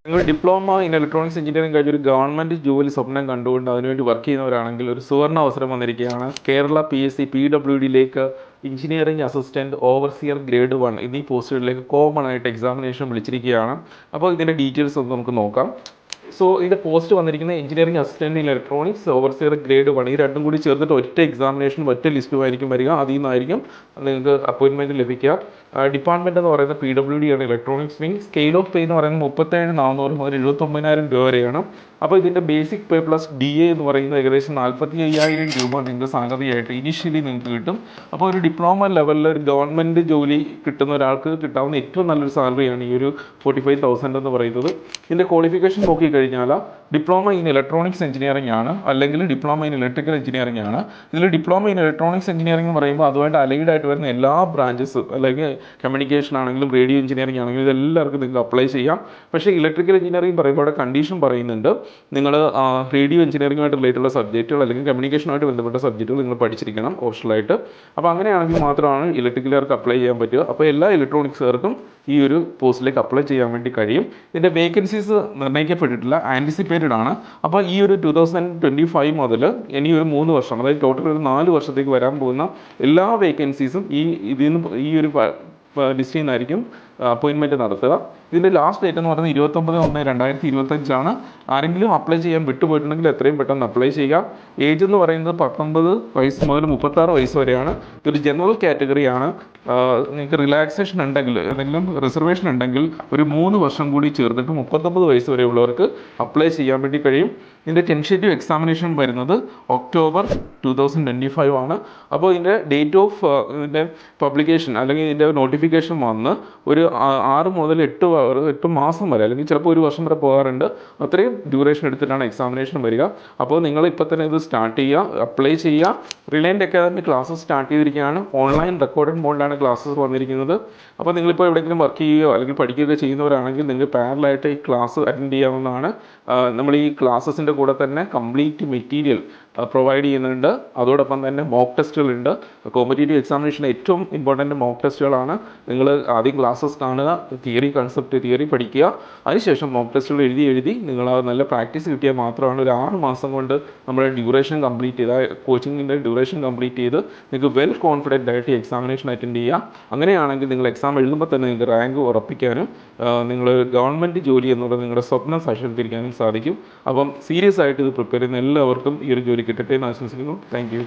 നിങ്ങൾ diploma in electronics engineering കഴിഞ്ഞ ഒരു ഗവൺമെൻറ് ജോലി സ്വപ്നം കണ്ടുകൊണ്ട് അതിനുവേണ്ടി വർക്ക് ചെയ്യുന്നവരാണെങ്കിൽ ഒരു സുവർണ്ണ അവസരം വന്നിരിക്കുകയാണ്. കേരള PSC PWDയിലേക്ക് എഞ്ചിനീയറിംഗ് അസിസ്റ്റൻറ്റ് ഓവർസിയർ ഗ്രേഡ് 1 എന്നീ പോസ്റ്റുകളിലേക്ക് കോമൺ ആയിട്ട് എക്സാമിനേഷൻ വിളിച്ചിരിക്കുകയാണ്. അപ്പോൾ ഇതിൻ്റെ ഡീറ്റെയിൽസ് ഒന്ന് നമുക്ക് നോക്കാം. സോ ഇതിൻ്റെ പോസ്റ്റ് വന്നിരിക്കുന്നത് engineering assistant in electronics overseer grade 1 ഈ രണ്ടും കൂടി ചേർത്തിട്ട് ഒറ്റ എക്സാമിനേഷൻ ഒറ്റ ലിസ്റ്റുമായിരിക്കും വരിക. അതിൽ നിന്നായിരിക്കും നിങ്ങൾക്ക് അപ്പോയിൻമെൻറ്റ് ലഭിക്കുക. ഡിപ്പാർട്ട്മെൻറ്റ് എന്ന് പറയുന്നത് PWD ആണ്, electronics wing. Scale of pay എന്ന് പറയുന്നത് 37,400 മുതൽ 79,000 രൂപ വരെയാണ്. അപ്പോൾ ഇതിൻ്റെ ബേസിക് പേ പ്ലസ് DA എന്ന് പറയുന്നത് ഏകദേശം 45,000 രൂപ നിങ്ങൾക്ക് സാലറി ആയിട്ട് ഇനീഷ്യലി നിങ്ങൾക്ക് കിട്ടും. അപ്പോൾ ഒരു ഡിപ്ലോമ ലെവലിൽ ഒരു ഗവൺമെൻറ് ജോലി കിട്ടുന്ന ഒരാൾക്ക് കിട്ടാവുന്ന ഏറ്റവും നല്ലൊരു സാലറിയാണ് ഈ ഒരു 45,000 എന്ന് പറയുന്നത്. ഇതിൻ്റെ ക്വാളിഫിക്കേഷൻ നോക്കിക്കഴിഞ്ഞാൽ ഡിപ്ലോമ ഇൻ ഇലക്ട്രോണിക്സ് എഞ്ചിനീയറിംഗ് ആണ്, അല്ലെങ്കിൽ ഡിപ്ലോമ ഇൻ ഇലക്ട്രിക്കൽ എഞ്ചിനീയറിംഗ് ആണ്. ഇതിൽ ഡിപ്ലോമ ഇൻ ഇലക്ട്രോണിക്സ് എഞ്ചിനീയറിംഗ് എന്ന് പറയുമ്പോൾ അതുമായിട്ട് അലൈഡ് ആയിട്ട് വരുന്ന എല്ലാ ബ്രാഞ്ചസ്, അല്ലെങ്കിൽ കമ്മ്യൂണിക്കേഷൻ ആണെങ്കിലും റേഡിയോ എഞ്ചിനീയറിംഗ് ആണെങ്കിലും ഇതെല്ലാവർക്കും നിങ്ങൾക്ക് അപ്ലൈ ചെയ്യാം. പക്ഷേ ഇലക്ട്രിക്കൽ എഞ്ചിനീയറിംഗ് പറയുമ്പോൾ അവിടെ കണ്ടീഷൻ പറയുന്നുണ്ട്, നിങ്ങൾ റേഡിയോ എഞ്ചിനീയറിംഗുമായിട്ട് റിലേറ്റുള്ള സബ്ജക്റ്റുകൾ അല്ലെങ്കിൽ കമ്മ്യൂണിക്കേഷനുമായിട്ട് ബന്ധപ്പെട്ട സബ്ജക്റ്റുകൾ നിങ്ങൾ പഠിച്ചിരിക്കണം ഓപ്ഷണലായിട്ട്. അപ്പോൾ അങ്ങനെയാണെങ്കിൽ മാത്രമാണ് ഇലക്ട്രിക്കലുകാർക്ക് അപ്ലൈ ചെയ്യാൻ പറ്റുക. അപ്പോൾ എല്ലാ ഇലക്ട്രോണിക്സുകാർക്കും ഈ ഒരു പോസ്റ്റിലേക്ക് അപ്ലൈ ചെയ്യാൻ വേണ്ടി കഴിയും. ഇതിൻ്റെ വേക്കൻസീസ് നിർണ്ണയിക്കപ്പെട്ടിട്ടില്ല, ആൻറ്റിസിപ്പേറ്റഡ് ആണ്. അപ്പോൾ ഈ ഒരു 2025 മുതൽ ഇനി ഒരു 3 വർഷം, അതായത് ടോട്ടൽ ഒരു 4 വർഷത്തേക്ക് വരാൻ പോകുന്ന എല്ലാ വേക്കൻസീസും ഈ ഒരു ലിസ്റ്റിൽ നിന്നായിരിക്കും അപ്പോയിൻമെൻറ്റ് നടത്തുക. ഇതിൻ്റെ ലാസ്റ്റ് ഡേറ്റ് എന്ന് പറയുന്നത് 29/1/2025 ആരെങ്കിലും അപ്ലൈ ചെയ്യാൻ വിട്ടുപോയിട്ടുണ്ടെങ്കിൽ എത്രയും പെട്ടെന്ന് അപ്ലൈ ചെയ്യുക. ഏജ് എന്ന് പറയുന്നത് 19 വയസ്സ് മുതൽ 36 വയസ്സ് വരെയാണ്. ഇതൊരു ജനറൽ കാറ്റഗറിയാണ്. നിങ്ങൾക്ക് റിലാക്സേഷൻ ഉണ്ടെങ്കിൽ, എന്തെങ്കിലും റിസർവേഷൻ ഉണ്ടെങ്കിൽ ഒരു 3 വർഷം കൂടി ചേർത്തിട്ട് 39 വയസ്സ് വരെയുള്ളവർക്ക് അപ്ലൈ ചെയ്യാൻ വേണ്ടി കഴിയും. ഇതിൻ്റെ ടെൻഷേറ്റീവ് എക്സാമിനേഷൻ വരുന്നത് October 2025 ആണ്. അപ്പോൾ ഇതിൻ്റെ ഡേറ്റ് ഓഫ് ഇതിൻ്റെ പബ്ലിക്കേഷൻ അല്ലെങ്കിൽ ഇതിൻ്റെ നോട്ടിഫിക്കേഷൻ വന്ന് ഒരു 6 മുതൽ 8 മാസം വരെ, അല്ലെങ്കിൽ ചിലപ്പോൾ 1 വർഷം വരെ പോകാറുണ്ട്. അത്രയും ഡ്യൂറേഷൻ എടുത്തിട്ടാണ് എക്സാമിനേഷൻ വരിക. അപ്പോൾ നിങ്ങൾ ഇപ്പോൾ തന്നെ ഇത് സ്റ്റാർട്ട് ചെയ്യുക, അപ്ലൈ ചെയ്യുക. റിലയൻറ്റ് അക്കാദമി ക്ലാസ്സസ് സ്റ്റാർട്ട് ചെയ്തിരിക്കുകയാണ്. ഓൺലൈൻ റെക്കോർഡഡ് മോഡിലാണ് ക്ലാസ്സസ് വന്നിരിക്കുന്നത്. അപ്പോൾ നിങ്ങളിപ്പോൾ എവിടെയെങ്കിലും വർക്ക് ചെയ്യുകയോ അല്ലെങ്കിൽ പഠിക്കുകയോ ചെയ്യുന്നവരാണെങ്കിൽ നിങ്ങൾക്ക് പാരലായിട്ട് ഈ ക്ലാസ് അറ്റൻഡ് ചെയ്യാവുന്നതാണ്. നമ്മൾ ഈ ക്ലാസ്സസിൻ്റെ കൂടെ തന്നെ കംപ്ലീറ്റ് മെറ്റീരിയൽ പ്രൊവൈഡ് ചെയ്യുന്നുണ്ട്. അതോടൊപ്പം തന്നെ മോക്ക് ടെസ്റ്റുകളുണ്ട്. കോമ്പറ്റേറ്റീവ് എക്സാമിനേഷന് ഏറ്റവും ഇമ്പോർട്ടൻറ്റ് മോക്ക് ടെസ്റ്റുകളാണ്. നിങ്ങൾ ആദ്യം ക്ലാസ്സസ് കാണുക, തിയറി പഠിക്കുക. അതിനുശേഷം മോക്ക് ടെസ്റ്റുകൾ എഴുതി നിങ്ങൾ നല്ല പ്രാക്ടീസ് കിട്ടിയാൽ മാത്രമാണ് ഒരു 6 മാസം കൊണ്ട് നമ്മുടെ ഡ്യൂറേഷൻ കംപ്ലീറ്റ് ചെയ്ത്, കോച്ചിങ്ങിൻ്റെ ഡ്യൂറേഷൻ കംപ്ലീറ്റ് ചെയ്ത് നിങ്ങൾക്ക് വെൽ കോൺഫിഡൻ്റ് ആയിട്ട് എക്സാമിനേഷൻ അറ്റൻഡ് ചെയ്യുക. അങ്ങനെയാണെങ്കിൽ നിങ്ങൾ എക്സാം എഴുതുമ്പോൾ തന്നെ നിങ്ങൾക്ക് റാങ്ക് ഉറപ്പിക്കാനും നിങ്ങൾ ഗവൺമെൻറ് ജോലി എന്നുള്ളത് നിങ്ങളുടെ സ്വപ്നം സാക്ഷാത്കരിക്കാനും സാധിക്കും. അപ്പം സീരിയസ് ആയിട്ട് ഇത് പ്രിപ്പയർ ചെയ്യുന്ന എല്ലാവർക്കും ഈ ഒരു ജോലി കിട്ടട്ടെ എന്ന് ആശംസിക്കുന്നു. Thank you.